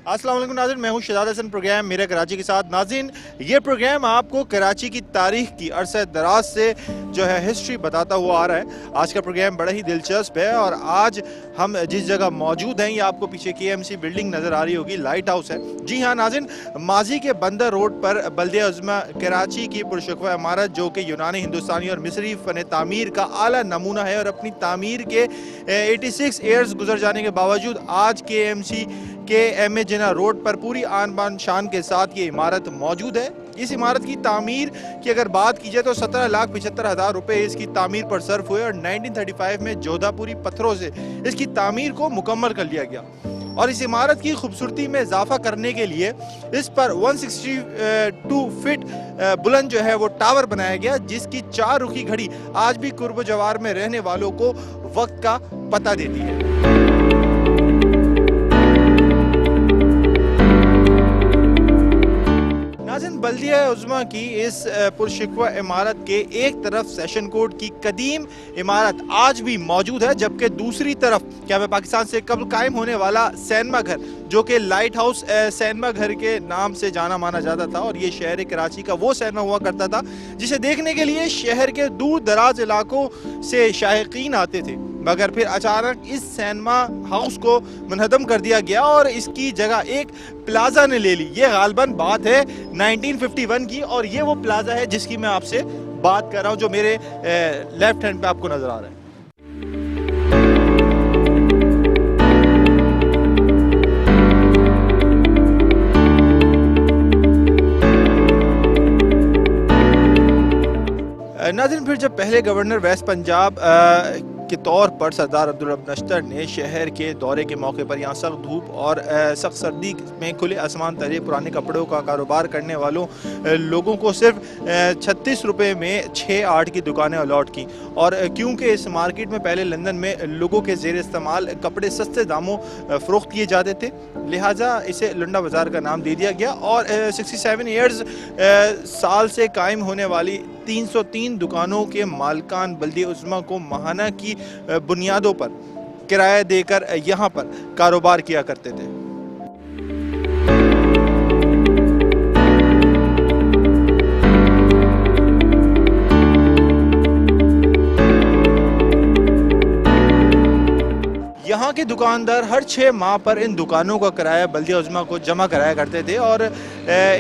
अस्सलाम वालेकुम नाज़रीन, मैं हूं शहजाद हसन। प्रोग्राम मेरा कराची के साथ। नाज़रीन, ये प्रोग्राम आपको कराची की तारीख की अरसे दराज से जो है हिस्ट्री बताता हुआ आ रहा है। आज का प्रोग्राम बड़ा ही दिलचस्प है और आज हम जिस जगह मौजूद हैं, ये आपको पीछे KMC बिल्डिंग नज़र आ रही होगी, लाइट हाउस है। जी हाँ नाज़रीन, माजी के बंदर रोड पर बल्दिया उज़्मा कराची की पुरशकवा इमारत जो कि यूनानी, हिंदुस्तानी और मिस्री फ़न तामीर का आला नमूना है और अपनी तामीर के 86 ईयर्स गुजर जाने के बावजूद आज KMC के MA जिना रोड पर पूरी आन बान शान के साथ ये इमारत मौजूद है। इस इमारत की तामीर की अगर बात की जाए तो 17,75,000 रुपए इसकी तामीर पर सर्फ हुए और 1935 में जोधापुरी पत्थरों से इसकी तामीर को मुकम्मल कर लिया गया। और इस इमारत की खूबसूरती में इजाफा करने के लिए इस पर 162 फीट बुलंद जो है वो टावर बनाया गया, जिसकी 4 रुखी घड़ी आज भी कुर्ब जवार में रहने वालों को वक्त का पता देती है। बल्दिया उज़्मा की इस पुरशिकवा इमारत के एक तरफ सेशन कोर्ट की कदीम इमारत आज भी मौजूद है, जबकि दूसरी तरफ क्या पाकिस्तान से कबल कायम होने वाला सैनमा घर जो कि लाइट हाउस सैनमा घर के नाम से जाना माना जाता था और ये शहर कराची का वो सैनमा हुआ करता था जिसे देखने के लिए शहर के दूर दराज इलाकों से शायकीन आते थे। मगर फिर अचानक इस सैनमा हाउस को मुनहदम कर दिया गया और इसकी जगह एक प्लाजा ने ले ली। ये गालबन बात है 1951 की और ये वो प्लाजा है जिसकी मैं आपसे बात कर रहा हूँ, जो मेरे लेफ्ट हैंड पे आपको नजर आ रहा है। नाज़रीन, फिर जब पहले गवर्नर वेस्ट पंजाब के तौर पर सरदार अब्दुल रब नश्तर ने शहर के दौरे के मौके पर यहाँ सख्त धूप और सख्त सर्दी में खुले आसमान तले पुराने कपड़ों का कारोबार करने वालों लोगों को सिर्फ 36 रुपये में 6-8 की दुकानें अलॉट की। और क्योंकि इस मार्केट में पहले लंदन में लोगों के ज़ेर इस्तेमाल कपड़े सस्ते दामों फ़रोख्त किए जाते थे, लिहाजा इसे लुंडा बाज़ार का नाम दे दिया गया। और 67 ईयर्स साल से कायम होने वाली 303 दुकानों के मालिकान बल्दिया उज़्मा को माहाना की बुनियादों पर किराया देकर यहाँ पर कारोबार किया करते थे। यहाँ के दुकानदार हर 6 माह पर इन दुकानों का किराया बल्दिया उज़्मा को जमा कराया करते थे और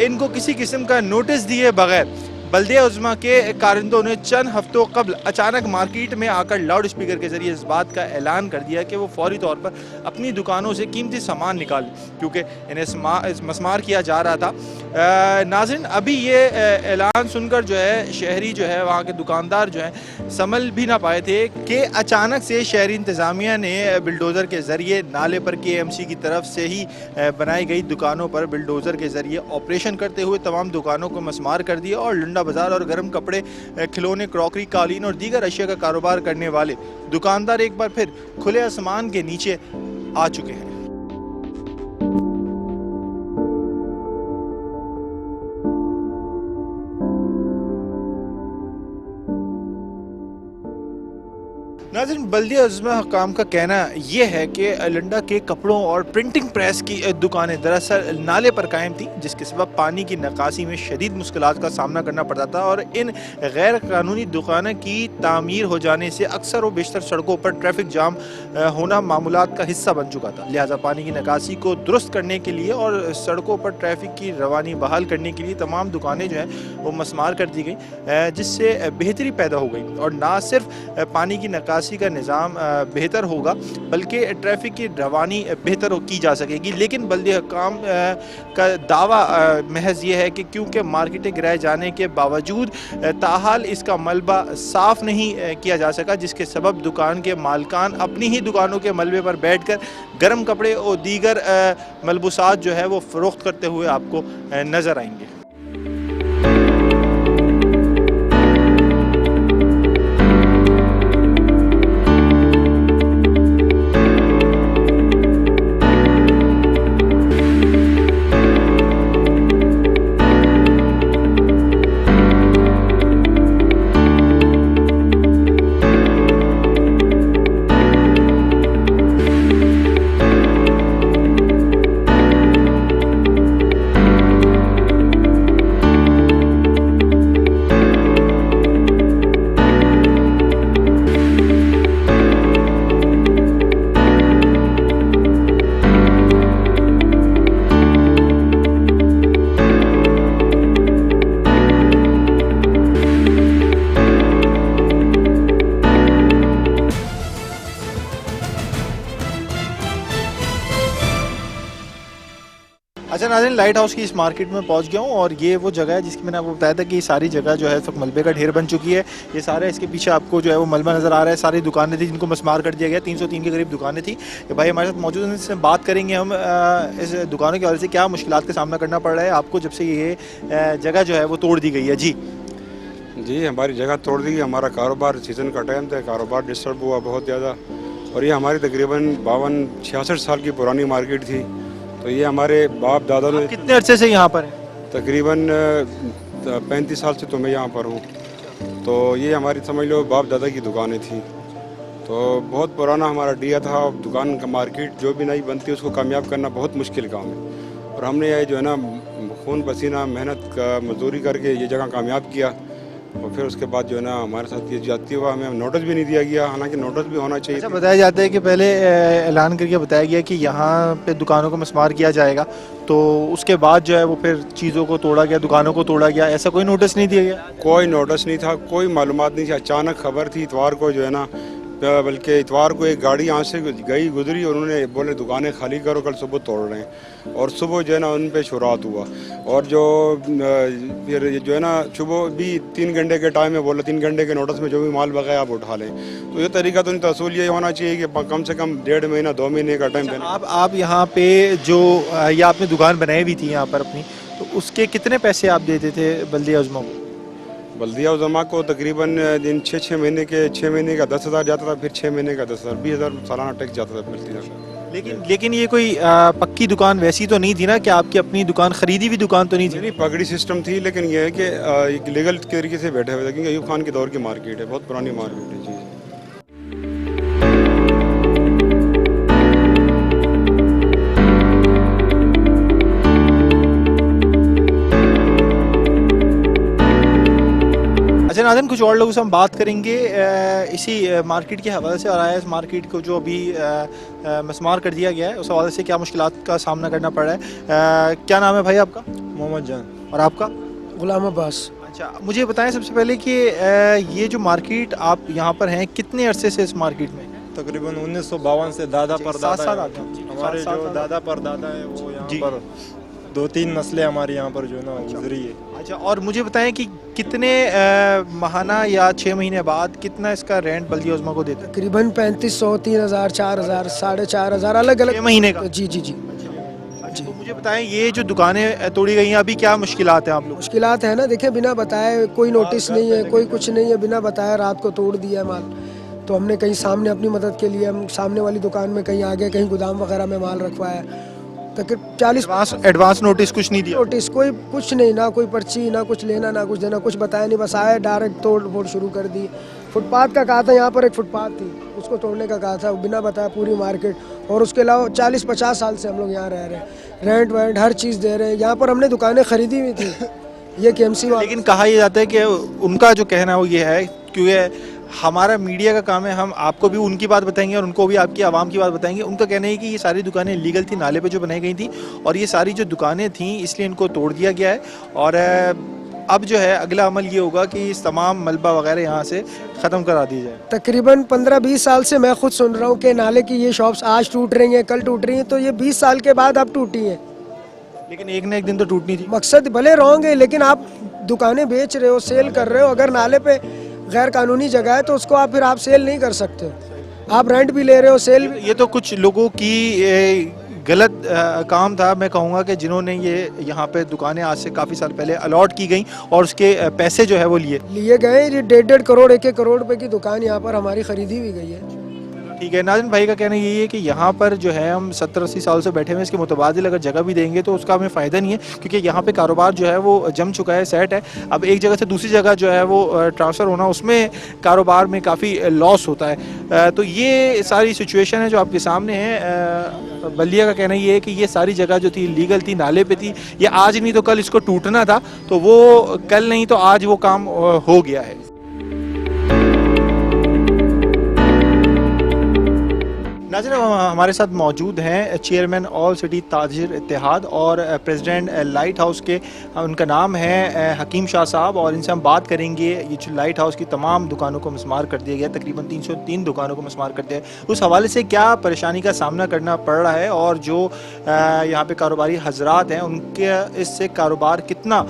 इनको किसी किस्म का नोटिस दिए बगैर बल्दिया उज़्मा के कारिंदों ने चंद हफ्तों कबल अचानक मार्केट में आकर लाउड स्पीकर के ज़रिए इस बात का ऐलान कर दिया कि वो फौरी तौर पर अपनी दुकानों से कीमती सामान निकालें, क्योंकि इन्हें मस्मार किया जा रहा था। नाज़रीन, अभी ये ऐलान सुनकर जो है शहरी जो है वहाँ के दुकानदार जो हैं संभल भी ना पाए थे कि अचानक से शहरी इंतज़ामिया ने बिल्डोज़र के ज़रिए नाले पर KMC की तरफ से ही बनाई गई दुकानों पर बिल्डोज़र के ज़रिए ऑपरेशन करते हुए तमाम दुकानों को मस्मार कर दिया और लुंडा बाजार और गर्म कपड़े, खिलौने, क्रॉकरी, कालीन और दीगर अशिया का कारोबार करने वाले दुकानदार एक बार फिर खुले आसमान के नीचे आ चुके हैं। नाज़रीन, बल्दिया उज़्मा हुक्काम का कहना यह है कि लंडा के कपड़ों और प्रिंटिंग प्रेस की दुकानें दरअसल नाले पर कायम थी, जिसके सबब पानी की निकासी में शदीद मुश्किलात का सामना करना पड़ता था और इन गैर कानूनी दुकानों की तामीर हो जाने से अक्सर व बेशतर सड़कों पर ट्रैफिक जाम होना मामूलात का हिस्सा बन चुका था। लिहाजा पानी की निकासी को दुरुस्त करने के लिए और सड़कों पर ट्रैफिक की रवानी बहाल करने के लिए तमाम दुकानें जो हैं वो मस्मार कर दी गई, जिससे बेहतरी पैदा हो गई और ना सिर्फ पानी की निकासी का निज़ाम बेहतर होगा बल्कि ट्रैफिक की रवानी बेहतर की जा सकेगी। लेकिन बल्दिया हुक्काम का दावा महज ये है कि क्योंकि मार्केटें गिराए जाने के बावजूद ताहाल इसका मलबा साफ़ नहीं किया जा सका, जिसके सबब दुकान के मालिकान अपनी ही दुकानों के मलबे पर बैठकर गर्म कपड़े और दीगर मलबूसात जो है वो फ़रोख्त करते हुए आपको नज़र आएंगे। अच्छा नाज़रीन, लाइट हाउस की इस मार्केट में पहुंच गया हूं और ये वो जगह है जिसकी मैंने आपको बताया था कि ये सारी जगह जो है इस वक्त मलबे का ढेर बन चुकी है। ये सारे इसके पीछे आपको जो है वो मलबा नज़र आ रहा है। सारी दुकानें थी जिनको मस्मार कर दिया गया, 303 के करीब दुकानें थी। ये भाई हमारे साथ मौजूद हैं, इससे बात करेंगे हम इस दुकानों की वजह से क्या मुश्किलात का सामना करना पड़ रहा है आपको जब से ये जगह जो है वो तोड़ दी गई है। जी जी, हमारी जगह तोड़ दी। हमारा कारोबार, सीज़न का टाइम था, कारोबार डिस्टर्ब हुआ बहुत ज़्यादा। और ये हमारी तकरीबन 52-66 साल की पुरानी मार्केट थी। तो ये हमारे बाप दादा ने कितने अरसे से यहाँ पर है? तकरीबन 35 साल से तो मैं यहाँ पर हूँ। तो ये हमारी समझ लो बाप दादा की दुकानें थी। तो बहुत पुराना हमारा डिया था। दुकान का मार्केट जो भी नई बनती है उसको कामयाब करना बहुत मुश्किल काम है। और हमने ये जो है ना खून पसीना मेहनत का मजदूरी करके ये जगह कामयाब किया। और फिर उसके बाद जो है ना हमारे साथ ये जाती हुआ हमें नोटिस भी नहीं दिया गया, हालांकि नोटिस भी होना चाहिए। अच्छा, बताया जाता है कि पहले ऐलान करके बताया गया कि यहाँ पे दुकानों को मस्मार किया जाएगा, तो उसके बाद जो है वो फिर चीज़ों को तोड़ा गया, दुकानों को तोड़ा गया, ऐसा कोई नोटिस नहीं दिया गया? कोई नोटिस नहीं था, कोई मालूमात नहीं थी। अचानक खबर थी इतवार को जो है ना, बल्कि इतवार को एक गाड़ी यहाँ से गई गुजरी और उन्होंने बोले दुकानें खाली करो, कल सुबह तोड़ रहे हैं। और सुबह जो है ना उन पे शुरुआत हुआ। और जो फिर जो है ना सुबह भी 3 घंटे के टाइम में बोला 3 घंटे के नोटिस में जो भी माल बकाया आप उठा लें। तो ये तरीका तो इनका असूल ये होना चाहिए कि कम से कम 1.5 महीना 2 महीने का टाइम देना। आप यहाँ पे जो ये आपने दुकान बनाई हुई थी यहाँ पर अपनी, तो उसके कितने पैसे आप देते थे बल्दिया उज़्मा को? बल्दिया उज़्मा को तकरीबन दिन 6 महीने का 10,000 जाता था, फिर 6 महीने का 10,000, 20,000 सालाना टैक्स जाता था बल्दिया का। लेकिन ये कोई पक्की दुकान वैसी तो नहीं थी ना कि आपकी अपनी दुकान खरीदी हुई दुकान तो नहीं थी? नहीं, पगड़ी सिस्टम थी, लेकिन यह है कि एक लीगल तरीके से बैठे हुए थे, क्योंकि अयूब खान के दौर की मार्केट है, बहुत पुरानी मार्केट है। जी अच्छा नाज़रीन, कुछ और लोगों से हम बात करेंगे इसी मार्केट के हवाले से। और आया इस मार्केट को जो अभी मस्मार कर दिया गया है उस हवाले से क्या मुश्किलात का सामना करना पड़ रहा है। क्या नाम है भाई आपका? मोहम्मद जान। और आपका? गुलाम अब्बास। अच्छा, मुझे बताएं सबसे पहले कि ये जो मार्केट आप यहाँ पर हैं, कितने अरसे से इस मार्केट में? तकरीबन 1952 से दादा पर 7 साल दादा आते हैं। हमारे सात जो साल। दादा पर दादा है वो यहाँ जी। पर 2-3 नस्लें हमारे यहाँ पर जो है ना गुजरी है। अच्छा, और मुझे बताएं कि कितने माहाना या 6 महीने बाद कितना इसका रेंट बल्दिया उज़्मा को देते हैं? तकरीबन 3500, 3000, 4000, 4500 अलग अलग 6 महीने का? जी जी जी। अच्छा, तो मुझे बताएं ये जो दुकानें तोड़ी गई हैं अभी क्या मुश्किलात हैं आप लोग? मुश्किलात है ना, देखिए बिना बताए कोई नोटिस नहीं है, कोई कुछ नहीं है, बिना बताए रात को तोड़ दिया है माल। तो हमने कहीं सामने अपनी मदद के लिए हम सामने वाली दुकान में कहीं आगे कहीं गोदाम वगैरह में माल रखवाया। तकरीबन 40 एडवांस नोटिस कुछ नहीं दिया? नोटिस कोई कुछ नहीं, ना कोई पर्ची, ना कुछ लेना ना कुछ देना, कुछ बताया नहीं, बस आए डायरेक्ट तोड़ फोड़ शुरू कर दी। फुटपाथ का कहा था, यहाँ पर एक फुटपाथ थी उसको तोड़ने का कहा था, बिना बताया पूरी मार्केट। और उसके अलावा 40-50 साल से हम लोग यहाँ रह रहे हैं, रेंट वेंट हर चीज़ दे रहे हैं। यहाँ पर हमने दुकानें खरीदी हुई थी ये KMC वाले। लेकिन कहा यह जाता है कि उनका जो कहना है वो ये है, क्योंकि हमारा मीडिया का काम है, हम आपको भी उनकी बात बताएंगे और उनको भी आपकी आवाम की बात बताएंगे। उनका कहना है कि ये सारी दुकानें लीगल थी, नाले पे जो बनाई गई थी, और ये सारी जो दुकानें थी इसलिए इनको तोड़ दिया गया है। और अब जो है अगला अमल ये होगा कि इस तमाम मलबा वगैरह यहाँ से ख़त्म करा दी जाए। तकरीबन 15-20 साल से मैं खुद सुन रहा हूँ कि नाले की ये शॉप्स आज टूट रही हैं, कल टूट रही हैं, तो ये 20 साल के बाद अब टूटी हैं। लेकिन एक न एक दिन तो टूटनी थी। मकसद भले रॉन्ग है, लेकिन आप दुकानें बेच रहे हो, सेल कर रहे हो, अगर नाले पे गैर कानूनी जगह है तो उसको आप फिर आप सेल नहीं कर सकते। आप रेंट भी ले रहे हो, सेल भी। ये तो कुछ लोगों की गलत काम था, मैं कहूँगा कि जिन्होंने ये यहाँ पे दुकानें आज से काफ़ी साल पहले अलॉट की गई और उसके पैसे जो है वो लिए गए। ये 1.5 करोड़ 1 करोड़ रुपए की दुकान यहाँ पर हमारी खरीदी हुई गई है। ठीक है। नाज़रीन भाई का कहना यही है कि यहाँ पर जो है हम 70-80 साल से बैठे हुए हैं, इसके मुतबादिल अगर जगह भी देंगे तो उसका हमें फ़ायदा नहीं है, क्योंकि यहाँ पे कारोबार जो है वो जम चुका है, सेट है। अब एक जगह से दूसरी जगह जो है वो ट्रांसफ़र होना, उसमें कारोबार में काफ़ी लॉस होता है। तो ये सारी सिचुएशन है जो आपके सामने है। बल्दिया का कहना ये है कि ये सारी जगह जो थी लीगल थी, नाले पे थी, ये आज नहीं तो कल इसको टूटना था, तो वो कल नहीं तो आज वो काम हो गया है। नाज़रीन, हमारे साथ मौजूद हैं चेयरमैन ऑल सिटी ताजिर इत्तेहाद और प्रेसिडेंट लाइट हाउस के, उनका नाम है हकीम शाह साहब, और इनसे हम बात करेंगे ये जो लाइट हाउस की तमाम दुकानों को मस्मार कर दिया गया, तकरीबन 303 दुकानों को मस्मार कर दिया, उस हवाले से क्या परेशानी का सामना करना पड़ रहा है और जो यहाँ पे कारोबारी हजरात हैं उनके इससे कारोबार कितना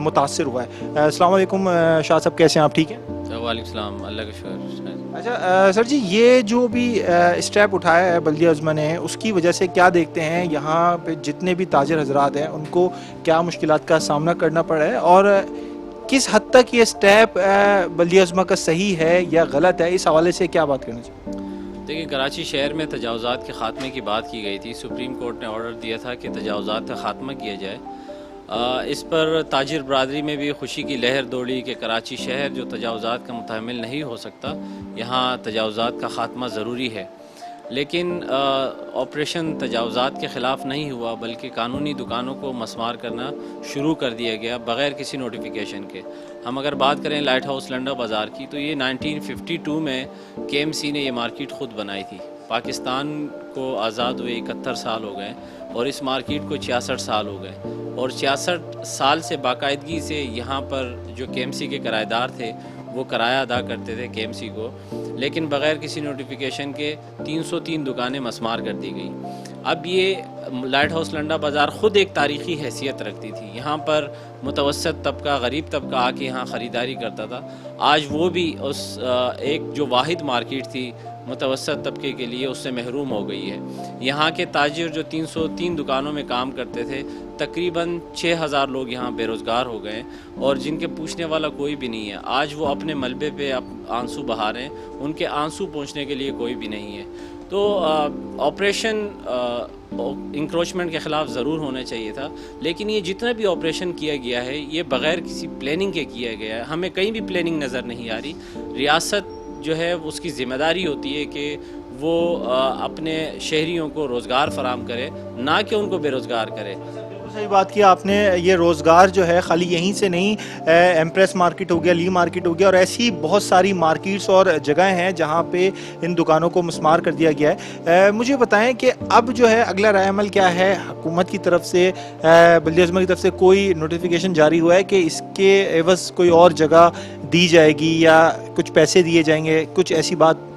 मुतासर हुआ है। अस्सलाम वालेकुम शाह साहब, कैसे हैं आप? ठीक हैं? वालेकुम सलाम, अल्लाह का शुक्र। अच्छा सर जी, ये जो भी स्टेप उठाया है बल्दिया उज़्मा ने, उसकी वजह से क्या देखते हैं यहाँ पे जितने भी ताजिर हजरात हैं उनको क्या मुश्किलात का सामना करना पड़ा है, और किस हद तक ये स्टेप बल्दिया उज़्मा का सही है या गलत है, इस हवाले से क्या बात करना चाहिए? देखिए, कराची शहर में तजावुज़ात के ख़ात्मे की बात की गई थी। सुप्रीम कोर्ट ने ऑर्डर दिया था कि तजावुज़ात का ख़ात्मा किया जाए। इस पर ताजिर बरादरी में भी खुशी की लहर दौड़ी कि कराची शहर जो तजावुज़ात का मुतहम्मिल नहीं हो सकता, यहाँ तजावुज़ात का ख़ात्मा ज़रूरी है। लेकिन ऑपरेशन तजावुज़ात के ख़िलाफ़ नहीं हुआ, बल्कि कानूनी दुकानों को मस्मार करना शुरू कर दिया गया बग़ैर किसी नोटिफिकेशन के। हम अगर बात करें लाइट हाउस लंडा बाज़ार की, तो ये 1952 में KMC ने ये मार्केट ख़ुद बनाई थी। पाकिस्तान को आज़ाद हुए 71 साल हो गए और इस मार्केट को 66 साल हो गए, और 66 साल से बाकायदगी से यहाँ पर जो KMC के किराएदार थे वो किराया अदा करते थे KMC को, लेकिन बग़ैर किसी नोटिफिकेशन के 303 दुकानें मस्मार कर दी गई। अब ये लाइट हाउस लंडा बाज़ार ख़ुद एक तारीख़ी हैसियत रखती थी। यहाँ पर मुतवस्सत तबका, गरीब तबका आके यहाँ ख़रीदारी करता था। आज वो भी उस एक जो वाहिद मार्केट थी मुतवस्सत तबके के लिए, उससे महरूम हो गई है। यहाँ के ताजिर जो 303 दुकानों में काम करते थे, तकरीबन 6000 लोग यहाँ बेरोज़गार हो गए, और जिनके पूछने वाला कोई भी नहीं है। आज वो अपने मलबे पे आंसू बहा रहे हैं, उनके आंसू पहुँचने के लिए कोई भी नहीं है। तो ऑपरेशन इंक्रोचमेंट के ख़िलाफ़ ज़रूर होना चाहिए था, लेकिन ये जितना भी ऑपरेशन किया गया है ये बग़ैर किसी प्लानिंग के किया गया है। हमें कहीं भी प्लानिंग नज़र नहीं आ रही। रियासत जो है उसकी ज़िम्मेदारी होती है कि वो अपने शहरियों को रोज़गार फराम करे, ना कि उनको बेरोज़गार करे। सही बात की आपने। ये रोज़गार जो है खाली यहीं से नहीं, एम्प्रेस मार्केट हो गया, ली मार्केट हो गया, और ऐसी बहुत सारी मार्केट्स और जगहें हैं जहाँ पे इन दुकानों को मस्मार कर दिया गया है। मुझे बताएं कि अब जो है अगला रायअमल क्या है हुकूमत की तरफ से, बल्दिया उज़्मा की तरफ से कोई नोटिफिकेशन जारी हुआ है कि इसके एवज़ कोई और जगह दी जाएगी या कुछ पैसे दिए जाएंगे, कुछ ऐसी बात?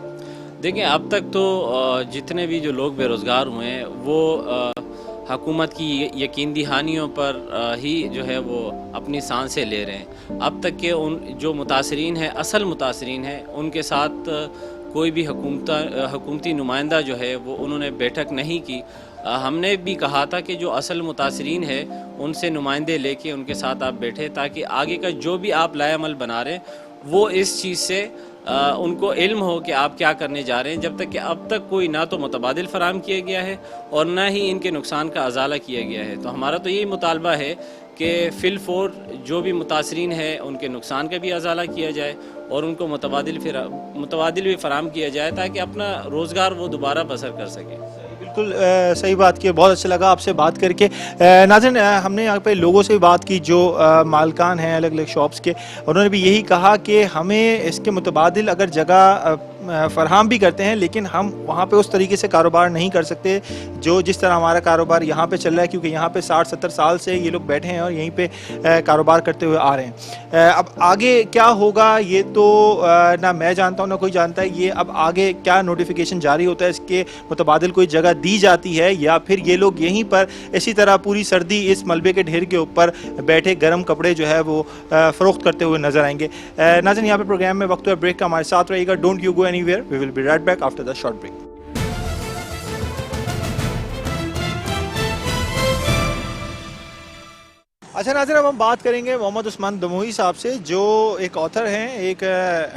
देखें, अब तक तो जितने भी जो लोग बेरोज़गार हुए हैं वो हुकूमत की यकीन दहानियों पर ही जो है वो अपनी सांसें ले रहे हैं। अब तक के उन जो मुतासरीन हैं, असल मुतासरीन हैं, उनके साथ कोई भी हुकूमती नुमाइंदा जो है वो उन्होंने बैठक नहीं की। हमने भी कहा था कि जो असल मुतासरीन है उनसे नुमाइंदे लेके उनके साथ आप बैठे, ताकि आगे का जो भी आप लाएअमल बना रहे हैं वो इस चीज़ से उनको इल्म हो कि आप क्या करने जा रहे हैं। जब तक कि अब तक कोई ना तो मुतबादिल फराम किया गया है और ना ही इनके नुकसान का अजाला किया गया है। तो हमारा तो यही मुतालबा है कि फ़िलफ़ौर जो भी मुतासरीन है उनके नुकसान का भी अजाला किया जाए और उनको मुतबादिल भी फराम किया जाए, ताकि अपना रोज़गार वो दोबारा बसर कर सकें। बिल्कुल सही बात की, बहुत अच्छा लगा आपसे बात करके। नाज़रीन, हमने यहाँ पे लोगों से बात की जो मालकान हैं अलग अलग शॉप्स के, उन्होंने भी यही कहा कि हमें इसके मुतबादिल अगर जगह फ़राहम भी करते हैं, लेकिन हम वहाँ पे उस तरीके से कारोबार नहीं कर सकते जो जिस तरह हमारा कारोबार यहाँ पे चल रहा है, क्योंकि यहाँ पे 60-70 साल से ये लोग बैठे हैं और यहीं पे कारोबार करते हुए आ रहे हैं। अब आगे क्या होगा ये तो ना मैं जानता हूँ ना कोई जानता है। ये अब आगे क्या नोटिफिकेशन जारी होता है, इसके मुतबादिल कोई जगह दी जाती है या फिर ये लोग यहीं पर इसी तरह पूरी सर्दी इस मलबे के ढेर के ऊपर बैठे गर्म कपड़े जो है वो फ़रोख्त करते हुए नजर आएंगे। नाज़रीन, यहाँ पे प्रोग्राम में वक्त ब्रेक का, हमारे साथ रहिएगा। Don't you go anywhere, we will be right back after the short break. अच्छा नाज़रीन, अब हम बात करेंगे मोहम्मद उस्मान दमोही साहब से, जो एक ऑथर हैं, एक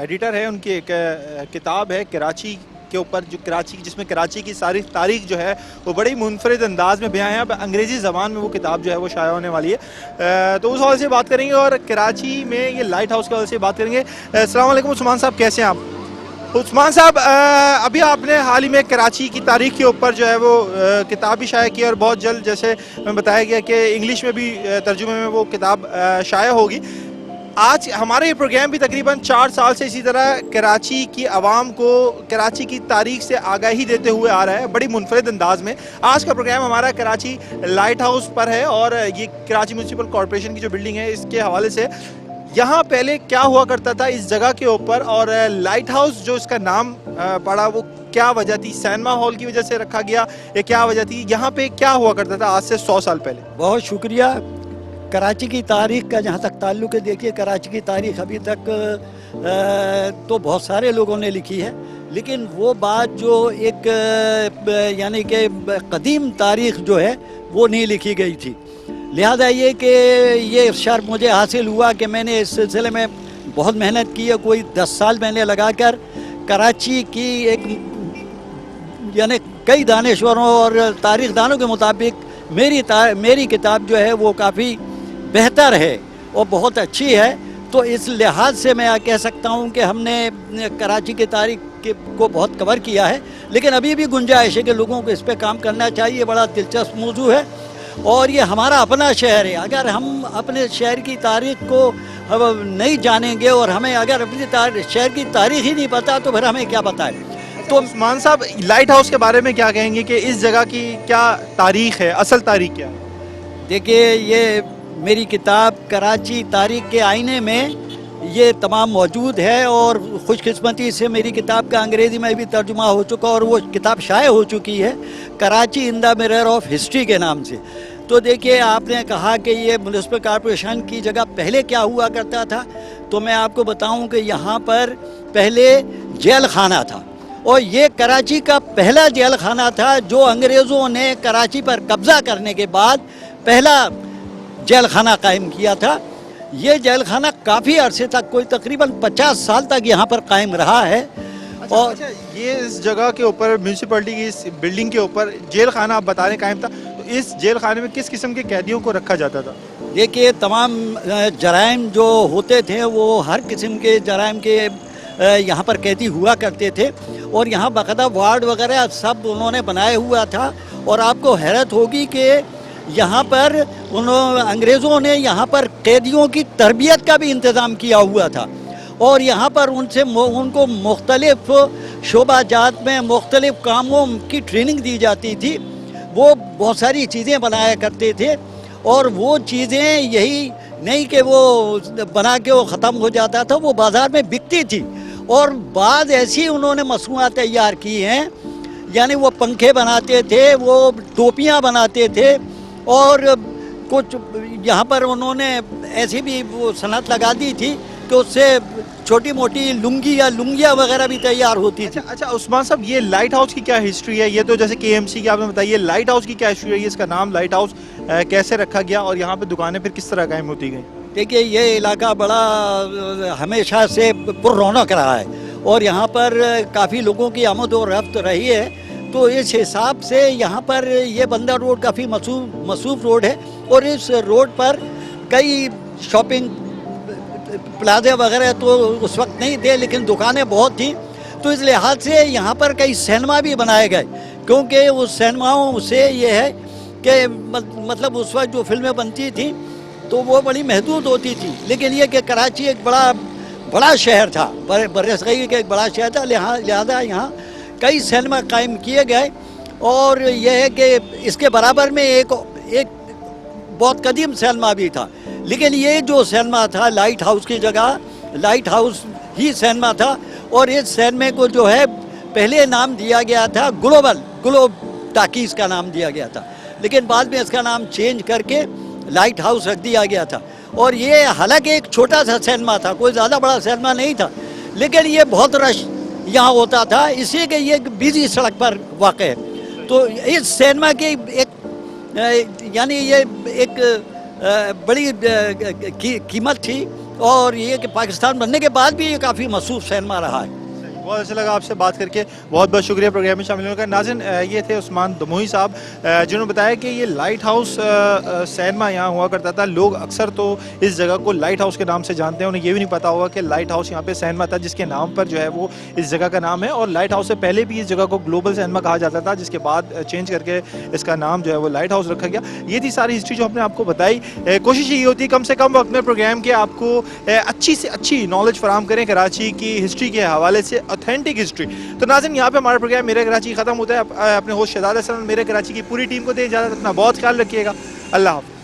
एडिटर है। उनकी एक किताब है कराची के ऊपर, जो जिसमें कराची की सारी तारीख जो है वो बड़ी मुनफरिद अंदाज में बयां है। अब अंग्रेज़ी ज़बान में वो किताब जो है वो शाया होने वाली है, तो उस हवाले से बात करेंगे और कराची में ये लाइट हाउस के हवाले से बात करेंगे। अस्सलाम वालेकुम उस्मान साहब, कैसे हैं आप? उस्मान साहब, अभी आपने हाल ही में कराची की तारीख के ऊपर जो है वो किताब भी शाया की और बहुत जल्द, जैसे बताया गया कि इंग्लिश में भी तर्जुमे में वो किताब शाया होगी। आज हमारा ये प्रोग्राम भी तकरीबन 4 साल से इसी तरह कराची की आवाम को कराची की तारीख से आगाही देते हुए आ रहा है, बड़ी मुनफरिद अंदाज में। आज का प्रोग्राम हमारा कराची लाइट हाउस पर है और ये कराची म्यूनसिपल कॉरपोरेशन की जो बिल्डिंग है इसके हवाले से यहाँ पहले क्या हुआ करता था इस जगह के ऊपर, और लाइट हाउस जो इसका नाम पड़ा वो क्या वजह थी, सिनेमा हॉल की वजह से रखा गया या क्या वजह थी, यहाँ पे क्या हुआ करता था आज से 100 साल पहले। बहुत शुक्रिया। कराची की तारीख का जहाँ तक ताल्लुक है, देखिए कराची की तारीख अभी तक तो बहुत सारे लोगों ने लिखी है, लेकिन वो बात जो एक यानी कि कदीम तारीख जो है वो नहीं लिखी गई थी। लिहाजा ये कि ये इर्शाद मुझे हासिल हुआ कि मैंने इस सिलसिले में बहुत मेहनत की है। कोई 10 साल मैंने लगाकर कराची की एक यानी कई दानिश्वरों और तारीख दानों के मुताबिक मेरी किताब जो है वो काफ़ी बेहतर है और बहुत अच्छी है। तो इस लिहाज से मैं कह सकता हूँ कि हमने कराची की तारीख को बहुत कवर किया है, लेकिन अभी भी गुंजाइश है कि लोगों को इस पर काम करना चाहिए। बड़ा दिलचस्प मौजू है और ये हमारा अपना शहर है। अगर हम अपने शहर की तारीख को नहीं जानेंगे और हमें अगर अपनी शहर की तारीख ही नहीं पता तो फिर हमें क्या पता है। तो उस्मान साहब, लाइट हाउस के बारे में क्या कहेंगे कि इस जगह की क्या तारीख है, असल तारीख क्या है? देखिए, ये मेरी किताब कराची तारीख के आईने में ये तमाम मौजूद है और खुशकिस्मती से मेरी किताब का अंग्रेज़ी में भी तर्जुमा हो चुका और वो किताब शाये हो चुकी है Karachi in the mirror of history के नाम से। तो देखिए, आपने कहा कि ये म्युनिसिपल कॉरपोरेशन की जगह पहले क्या हुआ करता था, तो मैं आपको बताऊं कि यहाँ पर पहले जेल खाना था और ये कराची का पहला जेल खाना था जो अंग्रेज़ों ने कराची पर कब्ज़ा करने के बाद पहला जेल खाना कायम किया था। ये जेल खाना काफ़ी अरसे तक, कोई तकरीबन 50 साल तक यहाँ पर कायम रहा है। और ये इस जगह के ऊपर म्यूनसिपैलिटी की इस बिल्डिंग के ऊपर जेल खाना आप बता रहे हैं कायम था, तो इस जेल खाने में किस किस्म के कैदियों को रखा जाता था? देखिए, तमाम जराइम जो होते थे वो हर किस्म के जराइम के यहाँ पर कैदी हुआ करते थे और यहाँ बाकायदा वार्ड वगैरह सब उन्होंने बनाए हुआ था। और आपको हैरत होगी कि यहाँ पर अंग्रेज़ों ने यहाँ पर कैदियों की तरबियत का भी इंतज़ाम किया हुआ था और यहाँ पर उनको मुख्तलिफ शोबाजात में मुख्तलिफ कामों की ट्रेनिंग दी जाती थी। वो बहुत सारी चीज़ें बनाया करते थे और वो चीज़ें यही नहीं कि वो बना के वो ख़त्म हो जाता था, वो बाज़ार में बिकती थी। और बाद ऐसी उन्होंने मसनूआत तैयार की हैं, यानी वो पंखे बनाते थे, वो टोपियाँ बनाते थे और कुछ यहाँ पर उन्होंने ऐसी भी वो सनत लगा दी थी कि उससे छोटी मोटी लुंगी या लुंगियाँ वगैरह भी तैयार होती थी। अच्छा उस्मान साहब, ये लाइट हाउस की क्या हिस्ट्री है? ये तो जैसे KMC की आपने बताई, ये लाइट हाउस की क्या हिस्ट्री है? ये इसका नाम लाइट हाउस कैसे रखा गया और यहाँ पे दुकानें फिर किस तरह कायम होती गई? देखिए, ये इलाका बड़ा हमेशा से पुररौनक रहा है और यहाँ पर काफ़ी लोगों की आमद और रफ्त रही है। तो इस हिसाब से यहाँ पर ये बंदर रोड काफ़ी मसूफ रोड है और इस रोड पर कई शॉपिंग प्लाजा वगैरह तो उस वक्त नहीं थे, लेकिन दुकानें बहुत थी। तो इस लिहाज से यहाँ पर कई सिनेमा भी बनाए गए, क्योंकि उस सिनेमाओं से ये है कि मतलब उस वक्त जो फिल्में बनती थी तो वो बड़ी महदूद होती थी। लेकिन ये कि कराची एक बड़ा शहर था, बरसगीर का एक बड़ा शहर था, लिहाजा यहाँ कई सिनेमा कायम किए गए। और यह है कि इसके बराबर में एक बहुत कदीम सिनेमा भी था, लेकिन ये जो सिनेमा था लाइट हाउस की जगह लाइट हाउस ही सिनेमा था और इस सिनेमा को जो है पहले नाम दिया गया था ग्लोब टाकीज़ का नाम दिया गया था, लेकिन बाद में इसका नाम चेंज करके लाइट हाउस रख दिया गया था। और ये हालांकि एक छोटा सा सिनेमा था, कोई ज़्यादा बड़ा सिनेमा नहीं था, लेकिन ये बहुत रश यहाँ होता था, इसलिए कि ये बिजी सड़क पर वाक़ है। तो इस सिनेमा की एक यानी ये एक बड़ी कीमत थी और ये कि पाकिस्तान बनने के बाद भी ये काफ़ी मशहूर सिनेमा रहा है। बहुत अच्छा लगा आपसे बात करके, बहुत बहुत शुक्रिया प्रोग्राम में शामिल होने का। नाज़रीन, ये थे उस्मान दमोही साहब जिन्होंने बताया कि ये लाइट हाउस सिनेमा यहाँ हुआ करता था। लोग अक्सर तो इस जगह को लाइट हाउस के नाम से जानते हैं, उन्हें ये भी नहीं पता होगा कि लाइट हाउस यहाँ पे सिनेमा था जिसके नाम पर जो है वो इस जगह का नाम है। और लाइट हाउस से पहले भी इस जगह को ग्लोबल सिनेमा कहा जाता था, जिसके बाद चेंज करके इसका नाम जो है वो लाइट हाउस रखा गया। ये थी सारी हिस्ट्री जो हमने आपको बताई। कोशिश यही होती है कम से कम वक्त में प्रोग्राम के आपको अच्छी से अच्छी नॉलेज फराहम करें कराची की हिस्ट्री के हवाले से, ऑथेंटिक हिस्ट्री। तो नाज़रीन, यहाँ पे हमारा प्रोग्राम मेरे कराची खत्म होता है। अपने होस्ट शहजाद हसन, मेरे कराची की पूरी टीम को दें इजाज़त। अपना बहुत ख्याल रखिएगा। अल्लाह हाफ़िज़।